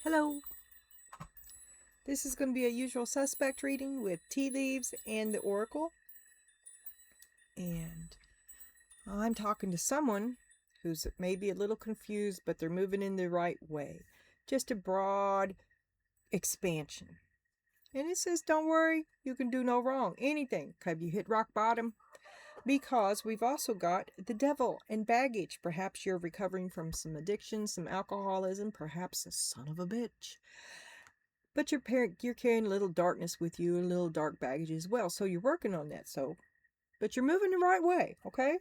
Hello. This is going to be a usual suspect reading with tea leaves and the oracle. And I'm talking to someone who's maybe a little confused, but they're moving in the right way. Just a broad expansion. And it says, don't worry, you can do no wrong. Anything. Have you hit rock bottom? Because we've also got the devil and baggage. Perhaps you're recovering from some addiction, some alcoholism, perhaps a son of a bitch. But you're carrying a little darkness with you, a little dark baggage as well. So you're working on that. But you're moving the right way, okay?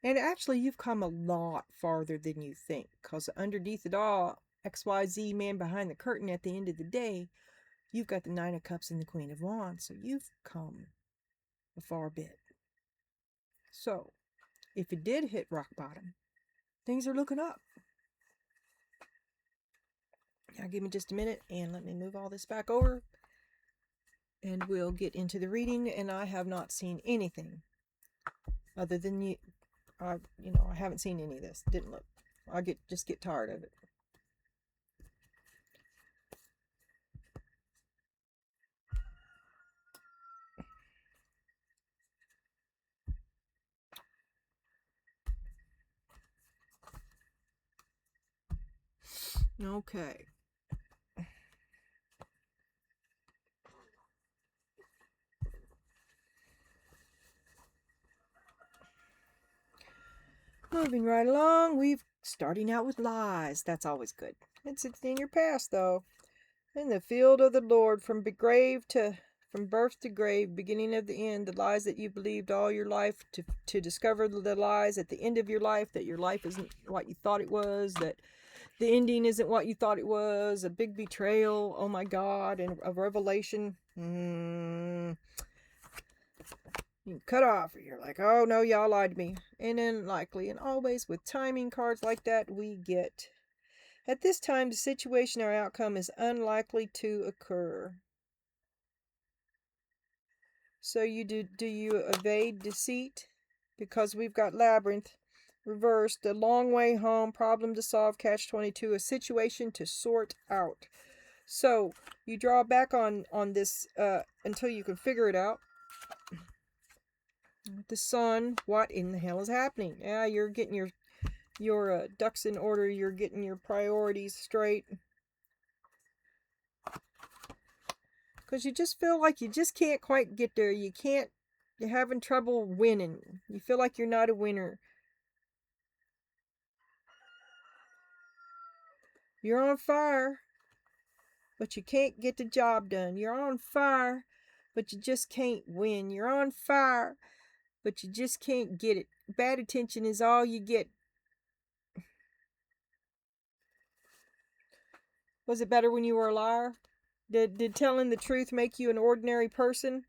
And actually, you've come a lot farther than you think. Because underneath it all, XYZ man behind the curtain at the end of the day, you've got the Nine of Cups and the Queen of Wands. So you've come a far bit. So, if it did hit rock bottom, things are looking up. Now give me just a minute and let me move all this back over. And we'll get into the reading. And I have not seen anything other than I haven't seen any of this. Didn't look. I just get tired of it. Okay. Moving right along, we've starting out with lies. That's always good. It's in your past though. In the field of the Lord, from birth to grave, beginning of the end, the lies that you believed all your life, to discover the lies at the end of your life, that your life isn't what you thought it was, that the ending isn't what you thought it was, a big betrayal, oh my God, and a revelation. You cut off. You're like, oh no, y'all lied to me. And unlikely, and always with timing cards like that, we get, at this time, the situation or outcome is unlikely to occur. So do you evade deceit? Because we've got labyrinth, reversed, a long way home, problem to solve, catch-22, a situation to sort out. So you draw back on this until you can figure it out. The sun, what in the hell is happening? Yeah, you're getting your ducks in order. You're getting your priorities straight. Because you just feel like you just can't quite get there. You're having trouble winning. You feel like you're not a winner. You're on fire, but you can't get the job done. You're on fire, but you just can't win. You're on fire, but you just can't get it. Bad attention is all you get. Was it better when you were a liar? Did telling the truth make you an ordinary person?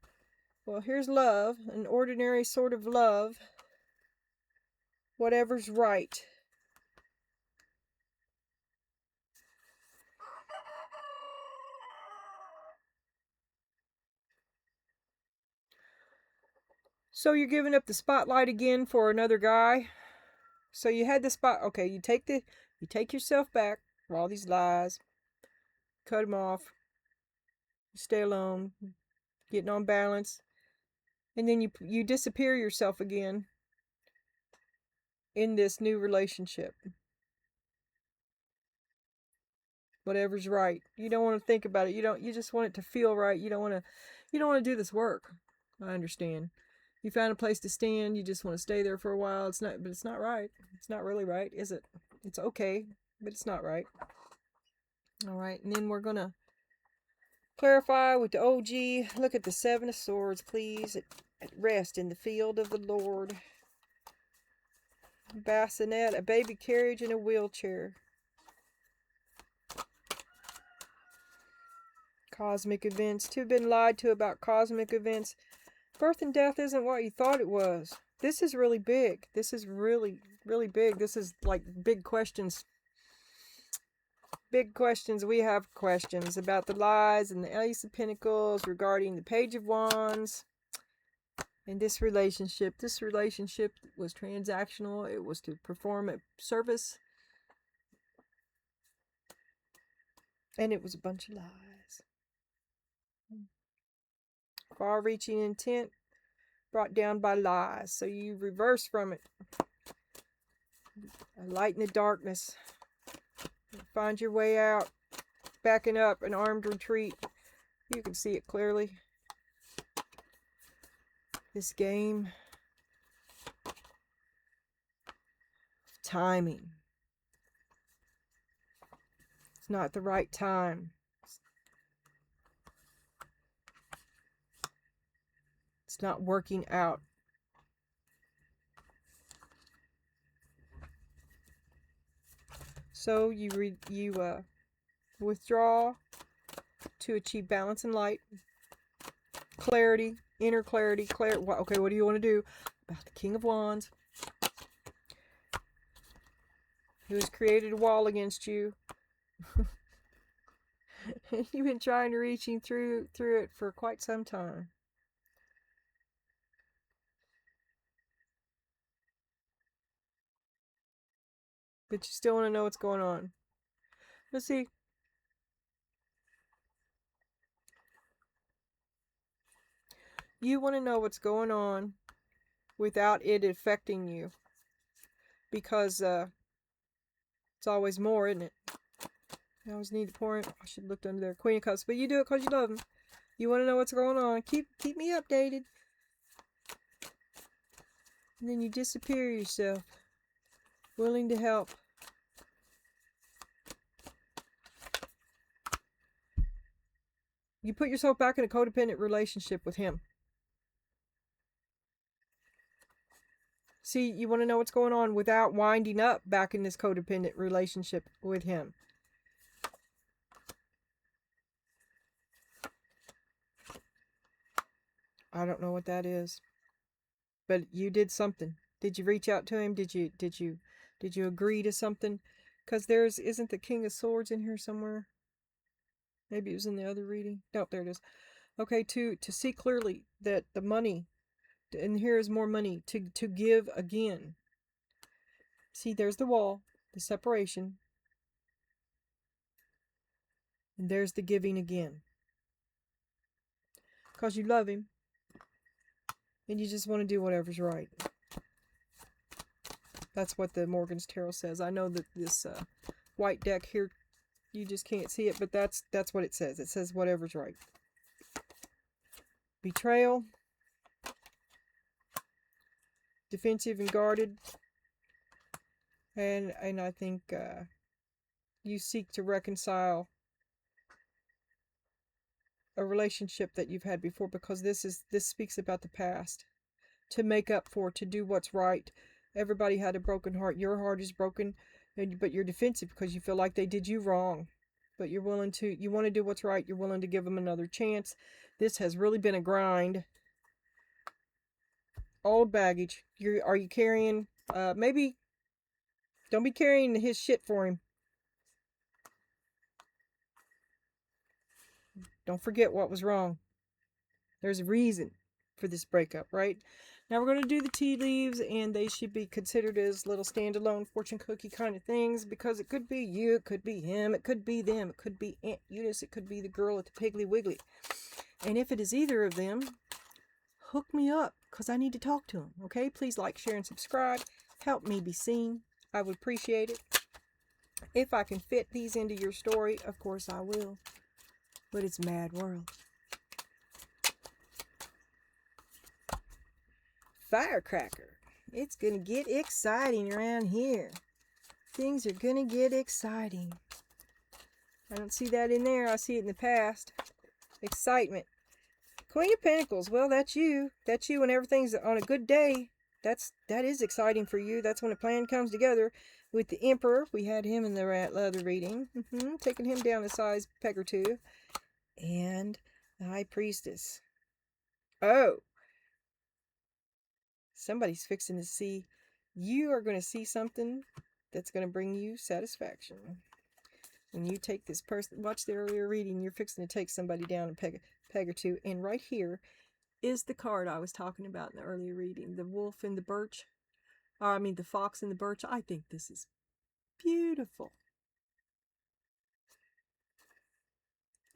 Well, here's love, an ordinary sort of love. Whatever's right. So you're giving up the spotlight again for another guy? So you had the spot. Okay, you take yourself back for all these lies. Cut them off. You stay alone. Getting on balance. And then you disappear yourself again in this new relationship. Whatever's right. You don't want to think about it. You just want it to feel right. You don't want to do this work. I understand. You found a place to stand. You just want to stay there for a while. It's not right. It's not really right, is it? It's okay, but it's not right. All right, and then we're going to clarify with the OG. Look at the Seven of Swords, please. At rest in the field of the Lord. Bassinet, a baby carriage, and a wheelchair. Cosmic events. To have been lied to about cosmic events. Birth and death isn't what you thought it was. This is really big. This is really, really big. This is like big questions. Big questions. We have questions about the lies and the Ace of Pentacles regarding the Page of Wands. And this relationship was transactional. It was to perform a service. And it was a bunch of lies. Far-reaching intent brought down by lies. So you reverse from it. A light in the darkness. Find your way out. Backing up, an armed retreat. You can see it clearly. This game. Timing. It's not the right time. It's not working out. So you withdraw to achieve balance and light, clarity, inner clarity. Okay, what do you want to do? About the King of Wands, who has created a wall against you. You've been trying to reach through it for quite some time. But you still want to know what's going on. Let's see. You want to know what's going on without it affecting you. Because it's always more, isn't it? I always need to pour it. I should have looked under there. Queen of Cups. But you do it because you love him. You want to know what's going on. Keep me updated. And then you disappear yourself. Willing to help. You put yourself back in a codependent relationship with him. See, you want to know what's going on without winding up back in this codependent relationship with him. I don't know what that is. But you did something. Did you reach out to him? Did you agree to something? Because isn't the King of Swords in here somewhere? Maybe it was in the other reading. No, there it is. Okay, to see clearly that the money, and here is more money, to give again. See, there's the wall, the separation. And there's the giving again. Because you love him. And you just want to do whatever's right. That's what the Morgan's Tarot says. I know that this white deck here, you just can't see it, but that's what it says. It says whatever's right. Betrayal. Defensive and guarded. And I think you seek to reconcile a relationship that you've had before, because this speaks about the past. To make up for, to do what's right. Everybody had a broken heart. Your heart is broken, but you're defensive because you feel like they did you wrong. But you want to do what's right. You're willing to give them another chance. This has really been a grind. Old baggage. Are you carrying, maybe, don't be carrying his shit for him. Don't forget what was wrong. There's a reason for this breakup, right? Now we're going to do the tea leaves, and they should be considered as little standalone fortune cookie kind of things, because it could be you, it could be him, it could be them, it could be Aunt Eunice, it could be the girl at the Piggly Wiggly. And if it is either of them, hook me up, because I need to talk to them, okay? Please like, share, and subscribe. Help me be seen. I would appreciate it. If I can fit these into your story, of course I will. But it's a mad world. Firecracker. It's gonna get exciting around here. Things are gonna get exciting. I don't see that in there. I see it in the past. Excitement. Queen of Pentacles. Well, that's you. That's you when everything's on a good day. That is exciting for you. That's when a plan comes together. With the Emperor, we had him in the other reading. Taking him down a size peg or two. And the High Priestess. Oh. Somebody's fixing to see. You are going to see something that's going to bring you satisfaction. When you take this person, watch the earlier reading, you're fixing to take somebody down a peg or two. And right here is the card I was talking about in the earlier reading. The wolf and the birch. The fox and the birch. I think this is beautiful.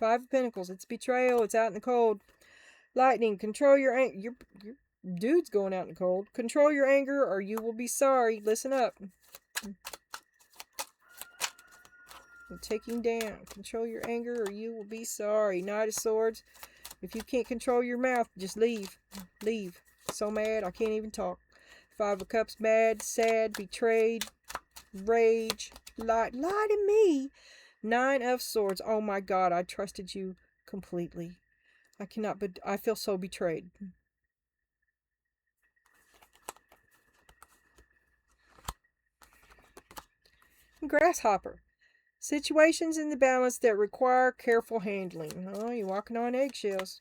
Five of Pentacles. It's betrayal. It's out in the cold. Lightning. Control your anger. Your dude's going out in the cold. Control your anger or you will be sorry. Listen up. Taking down. Control your anger or you will be sorry. Knight of Swords. If you can't control your mouth, just leave. Leave. So mad, I can't even talk. Five of Cups. Mad, sad, betrayed, rage, lie to me. Nine of Swords. Oh my God, I trusted you completely. I cannot, but I feel so betrayed. Grasshopper. Situations in the balance that require careful handling. Oh, you're walking on eggshells.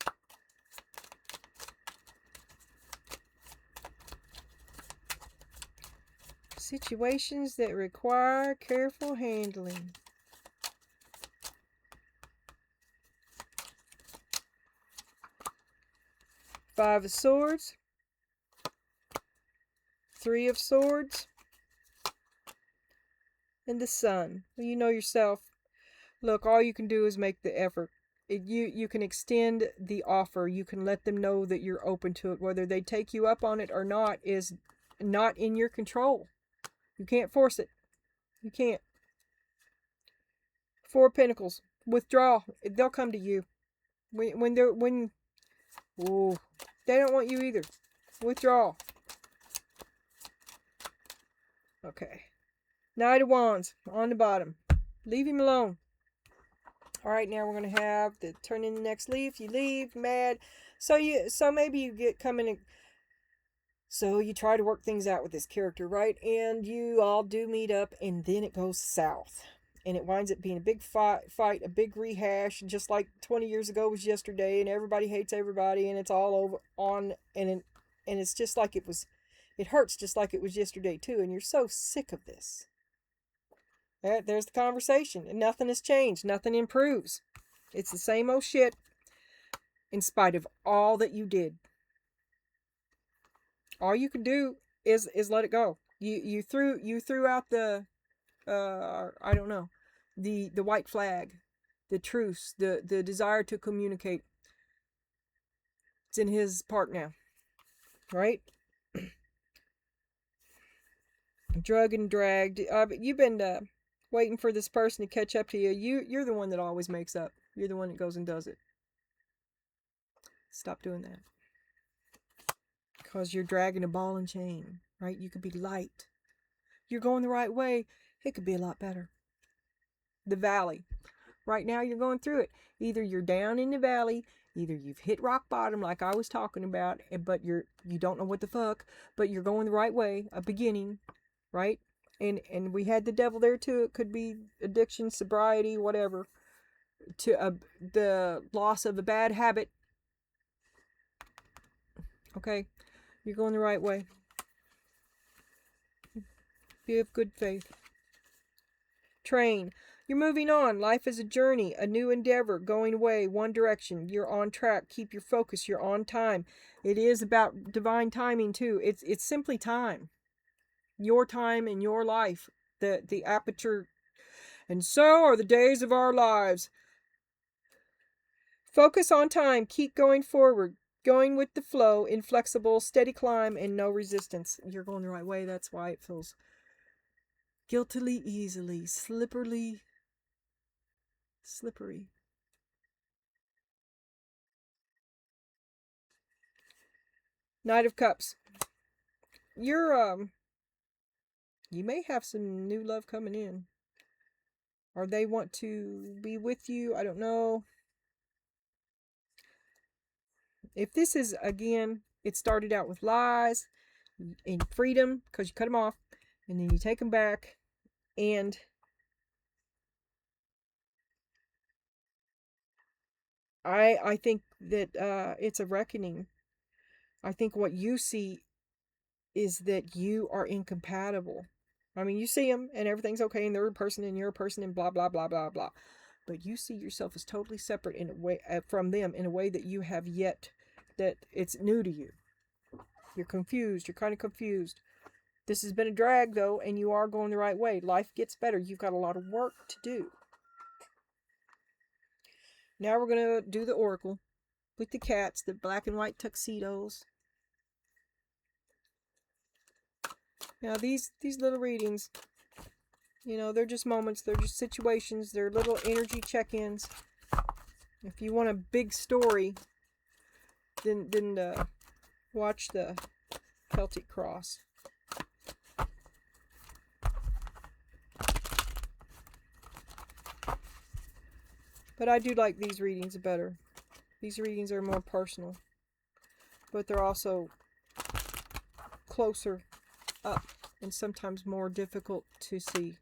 Situations that require careful handling. Five of Swords. Three of Swords. And the Sun. Well, you know yourself. Look, all you can do is make the effort. You can extend the offer. You can let them know that you're open to it. Whether they take you up on it or not is not in your control. You can't force it. You can't. Four of Pentacles. Withdraw. They'll come to you. Oh, they don't want you either. Withdraw. Okay. Knight of Wands on the bottom. Leave him alone. All right, now we're going to have the turn in the next leaf. You leave, mad. So maybe you get coming. So you try to work things out with this character, right? And you all do meet up, and then it goes south. And it winds up being a big fight, a big rehash, just like 20 years ago was yesterday, and everybody hates everybody, and it's all over and it's just like it hurts just like it was yesterday too, and you're so sick of this. There's the conversation, and nothing has changed, nothing improves. It's the same old shit in spite of all that you did. All you can do is let it go. You threw out the I don't know, the white flag, the truce, the desire to communicate. It's in his park now, right? Drug and dragged. But you've been waiting for this person to catch up to you. You're the one that always makes up. You're the one that goes and does it. Stop doing that. Because you're dragging a ball and chain, right? You could be light. You're going the right way. It could be a lot better. The valley. Right now you're going through it. Either you're down in the valley, either you've hit rock bottom like I was talking about, but you don't know what the fuck, but you're going the right way, a beginning, right? And we had the devil there too. It could be addiction, sobriety, whatever. To the loss of a bad habit. Okay, you're going the right way. Be of good faith. Train. You're moving on. Life is a journey, a new endeavor, going away, one direction. You're on track. Keep your focus. You're on time. It is about divine timing too. It's simply time. Your time in your life. The aperture. And so are the days of our lives. Focus on time. Keep going forward. Going with the flow, inflexible, steady climb, and no resistance. You're going the right way. That's why it feels guiltily, easily, slippery. Knight of Cups. You may have some new love coming in. Or they want to be with you. I don't know. If this is, again, it started out with lies and freedom because you cut them off. And then you take them back. And I think that it's a reckoning. I think what you see is that you are incompatible. I mean, you see them and everything's okay and they're a person and you're a person and blah, blah, blah, blah, blah. But you see yourself as totally separate in a way from them in a way that you have yet, that it's new to you. You're confused. You're kind of confused. This has been a drag though, and you are going the right way. Life gets better. You've got a lot of work to do. Now we're going to do the oracle with the cats, the black and white tuxedos. Now these little readings, you know, they're just moments, they're just situations, they're little energy check-ins. If you want a big story, then watch the Celtic Cross. But I do like these readings better. These readings are more personal, but they're also closer up and sometimes more difficult to see.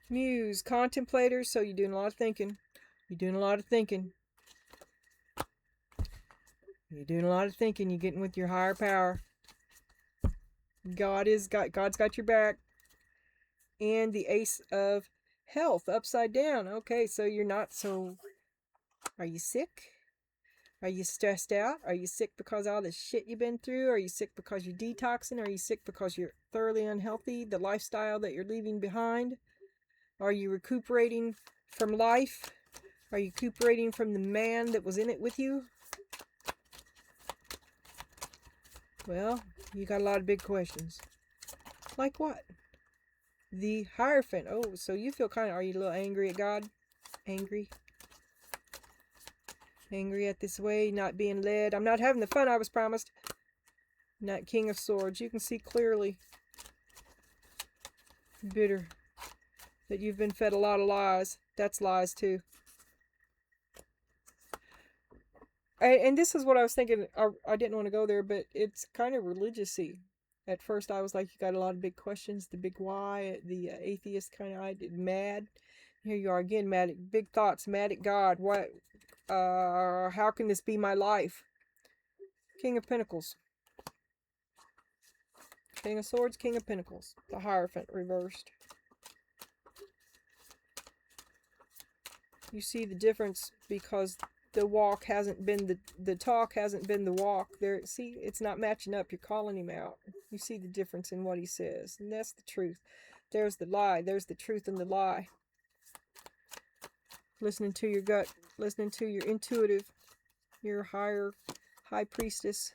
Muse, contemplators, so you're doing a lot of thinking. You're doing a lot of thinking. You're doing a lot of thinking. You're getting with your higher power. God's got your back. And the Ace of Health upside down. Okay, so you're not so... Are you sick? Are you stressed out? Are you sick because of all the shit you've been through? Are you sick because you're detoxing? Are you sick because you're thoroughly unhealthy? The lifestyle that you're leaving behind? Are you recuperating from life? Are you recuperating from the man that was in it with you? Well, you got a lot of big questions. Like what? The Hierophant. Oh, so you feel kind of... Are you a little angry at God? Angry? Angry at this way, not being led. I'm not having the fun I was promised. Not King of Swords. You can see clearly. Bitter. That you've been fed a lot of lies. That's lies too. And this is what I was thinking. I didn't want to go there, but it's kind of religious-y. At first I was like, you got a lot of big questions. The big why. The atheist kind of mad. Here you are again, mad at big thoughts. Mad at God. What? How can this be my life? King of Pentacles. King of Swords, King of Pentacles. The Hierophant reversed. You see the difference because the walk hasn't been the talk hasn't been the walk. There, see, it's not matching up. You're calling him out. You see the difference in what he says, and that's the truth. There's the lie. There's the truth in the lie. Listening to your gut, listening to your intuitive, your high priestess,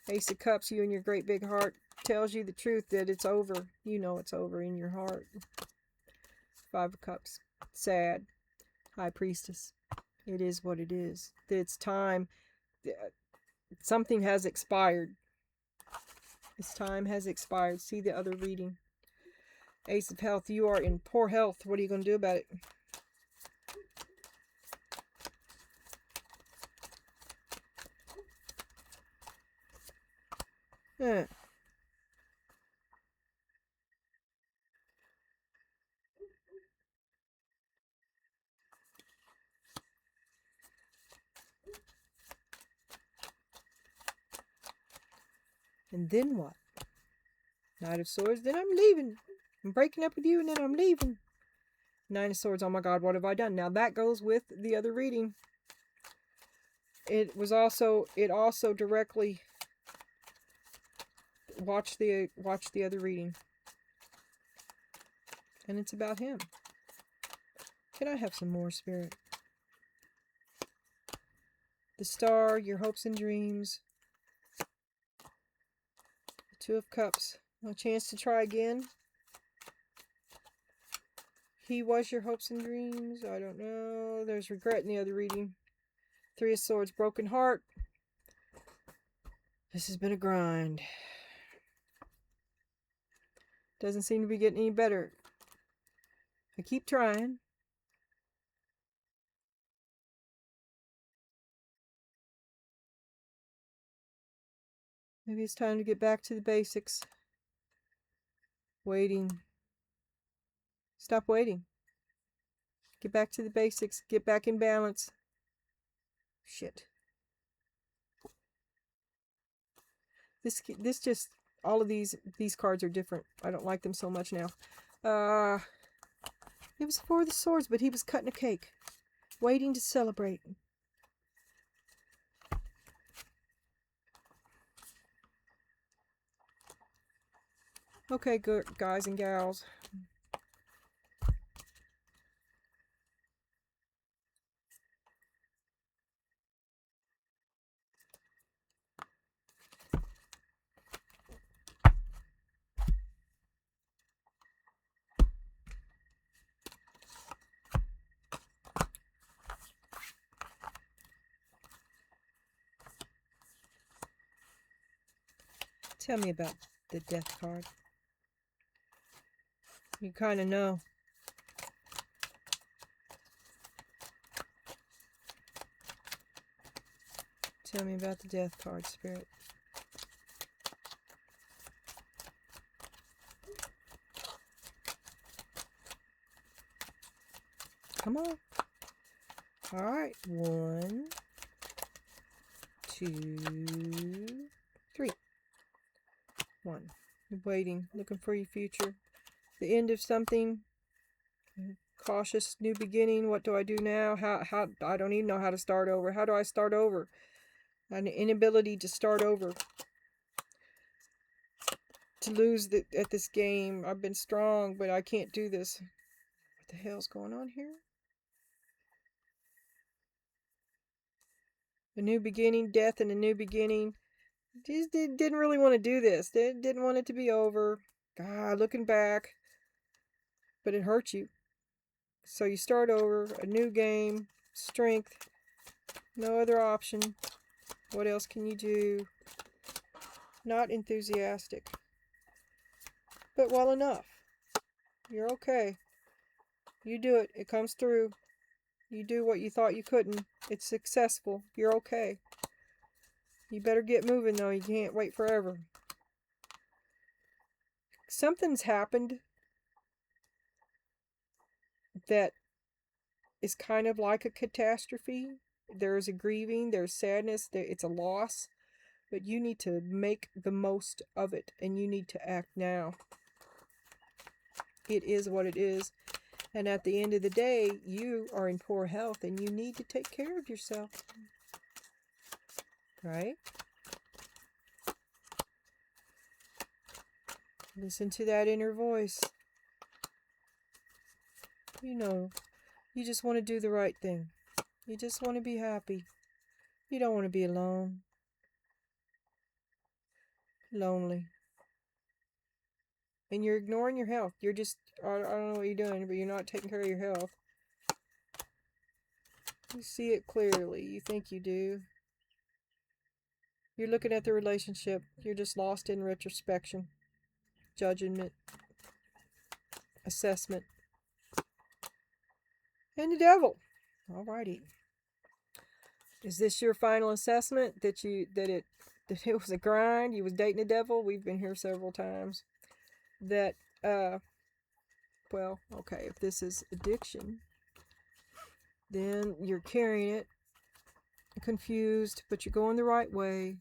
Ace of Cups, you and your great big heart tells you the truth that it's over. You know it's over in your heart. Five of Cups, sad. High Priestess. It is what it is. It's time. Something has expired. Its time has expired. See the other reading. Ace of Health. You are in poor health. What are you going to do about it? And then what? Knight of Swords. Then I'm leaving. I'm breaking up with you and then I'm leaving. Nine of Swords. Oh my God, what have I done? Now that goes with the other reading. It also directly... Watch the other reading. And it's about him. Can I have some more, Spirit? The Star, your hopes and dreams. Two of Cups. No chance to try again. He was your hopes and dreams. I don't know. There's regret in the other reading. Three of Swords. Broken heart. This has been a grind. Doesn't seem to be getting any better. I keep trying. Maybe it's time to get back to the basics. Waiting. Stop waiting. Get back to the basics. Get back in balance. Shit. This just... All of these cards are different. I don't like them so much now. It was Four of the Swords, but he was cutting a cake. Waiting to celebrate. Okay, good guys and gals. Tell me about the death card. You kind of know. Tell me about the death card, Spirit. Come on. All right. 1, 2, 3. 1. You're waiting, looking for your future. The end of something. Cautious new beginning. What do I do now? How I don't even know how to start over. How do I start over? An inability to start over. To lose at this game. I've been strong, but I can't do this. What the hell's going on here? A new beginning, death and a new beginning. Just didn't really want to do this. They didn't want it to be over. God, looking back. But it hurt you. So you start over, a new game, strength, no other option. What else can you do? Not enthusiastic. But well enough. You're okay. You do it. It comes through. You do what you thought you couldn't. It's successful. You're okay. You better get moving though. You can't wait forever. Something's happened that is kind of like a catastrophe. There's a grieving, there's sadness, it's a loss, but you need to make the most of it and you need to act now. It is what it is. And at the end of the day, you are in poor health and you need to take care of yourself. Right? Listen to that inner voice. You know, you just want to do the right thing. You just want to be happy. You don't want to be alone. Lonely. And you're ignoring your health. You're just, I don't know what you're doing, but you're not taking care of your health. You see it clearly. You think you do. You're looking at the relationship. You're just lost in retrospection, judgment, assessment. And the devil. Alrighty. Is this your final assessment that it was a grind? You was dating the devil? We've been here several times. That well, okay, if this is addiction, then you're carrying it, confused, but you're going the right way.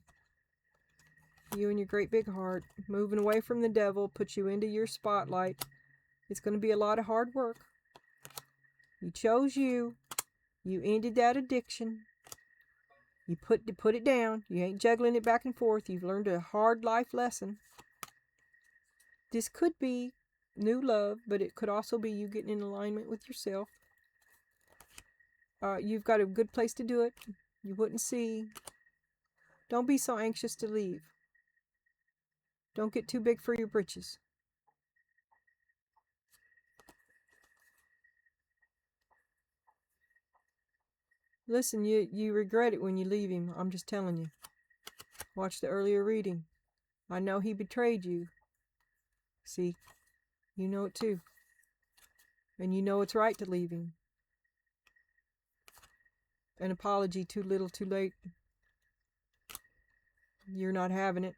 You and your great big heart, moving away from the devil, put you into your spotlight. It's going to be a lot of hard work. You chose you. You ended that addiction. You put it down. You ain't juggling it back and forth. You've learned a hard life lesson. This could be new love, but it could also be you getting in alignment with yourself. You've got a good place to do it. You wouldn't see. Don't be so anxious to leave. Don't get too big for your britches. Listen, you regret it when you leave him. I'm just telling you. Watch the earlier reading. I know he betrayed you. See, you know it too. And you know it's right to leave him. An apology too little, too late. You're not having it.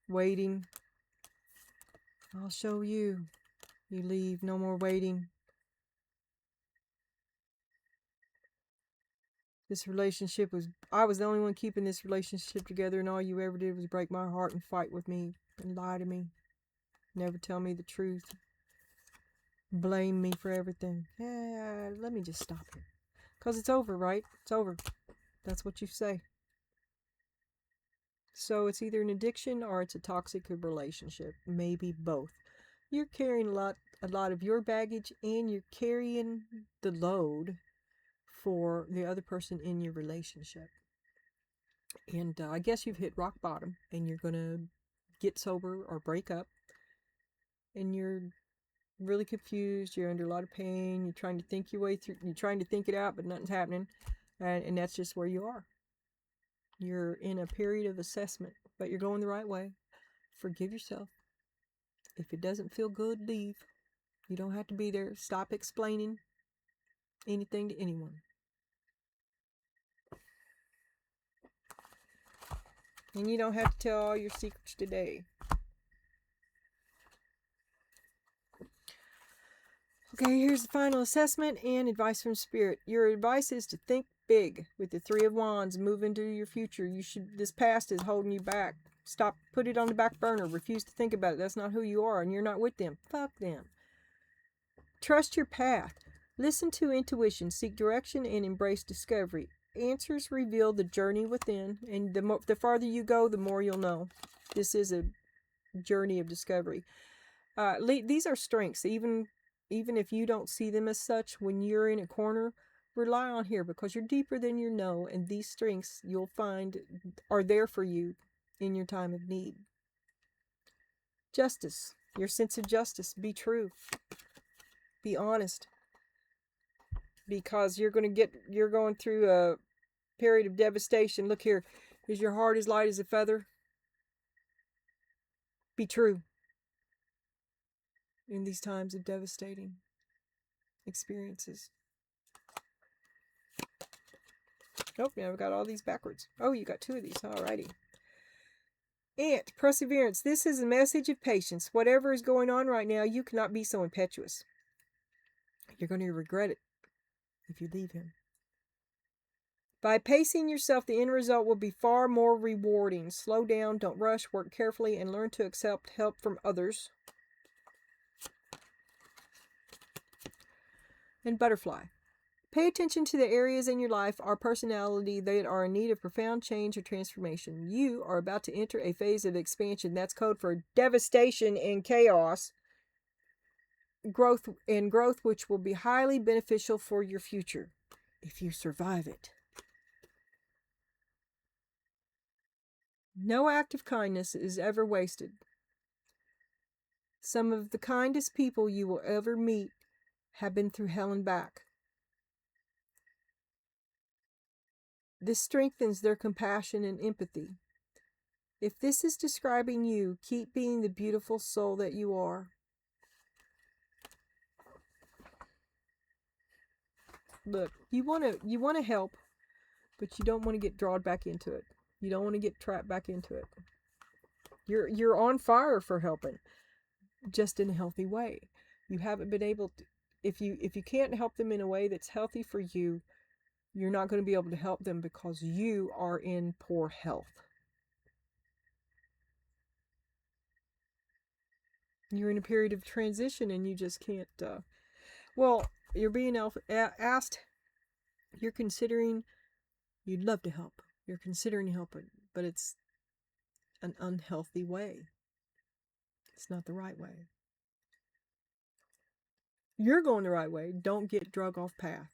Waiting. I'll show you. You leave. No more waiting. This relationship I was the only one keeping this relationship together, and all you ever did was break my heart and fight with me and lie to me. Never tell me the truth. Blame me for everything. Yeah, let me just stop here. Because it's over, right? It's over. That's what you say. So it's either an addiction or it's a toxic relationship. Maybe both. You're carrying a lot of your baggage, and you're carrying the load for the other person in your relationship. And I guess you've hit rock bottom and you're going to get sober or break up. And you're really confused. You're under a lot of pain. You're trying to think your way through. You're trying to think it out, but nothing's happening. And that's just where you are. You're in a period of assessment. but you're going the right way. Forgive yourself. If it doesn't feel good, leave. You don't have to be there. Stop explaining anything to anyone. And you don't have to tell all your secrets today. Okay, here's the final assessment and advice from Spirit. Your advice is to think big with the Three of Wands. Move into your future. This past is holding you back. Stop. Put it on the back burner. Refuse to think about it. That's not who you are, and you're not with them. Fuck them. Trust your path. Listen to intuition. Seek direction and embrace discovery. Answers reveal the journey within, and the farther you go, the more you'll know. This is a journey of discovery. These are strengths. Even if you don't see them as such, when you're in a corner, rely on here because you're deeper than you know, and these strengths you'll find are there for you in your time of need. Justice. Your sense of justice. Be true. Be honest. Because you're going through a period of devastation. Look here. Is your heart as light as a feather? Be true. In these times of devastating experiences. Nope, now I've got all these backwards. Oh, you got 2 of these. Alrighty. Ant, perseverance. This is a message of patience. Whatever is going on right now, you cannot be so impetuous. You're going to regret it if you leave him. By pacing yourself, the end result will be far more rewarding. Slow down, don't rush, work carefully, and learn to accept help from others. And butterfly. Pay attention to the areas in your life or personality that are in need of profound change or transformation. You are about to enter a phase of expansion. That's code for devastation and chaos. Growth which will be highly beneficial for your future if you survive it. No act of kindness is ever wasted. Some of the kindest people you will ever meet have been through hell and back. This strengthens their compassion and empathy. If this is describing you, keep being the beautiful soul that you are. Look, you want to help, but you don't want to get drawn back into it. You don't want to get trapped back into it. You're on fire for helping, just in a healthy way. You haven't been able to. If you can't help them in a way that's healthy for you, you're not going to be able to help them because you are in poor health. You're in a period of transition and you just can't. You're being asked. You're considering. You'd love to help. You're considering helping, but it's an unhealthy way. It's not the right way. You're going the right way. Don't get drug off path.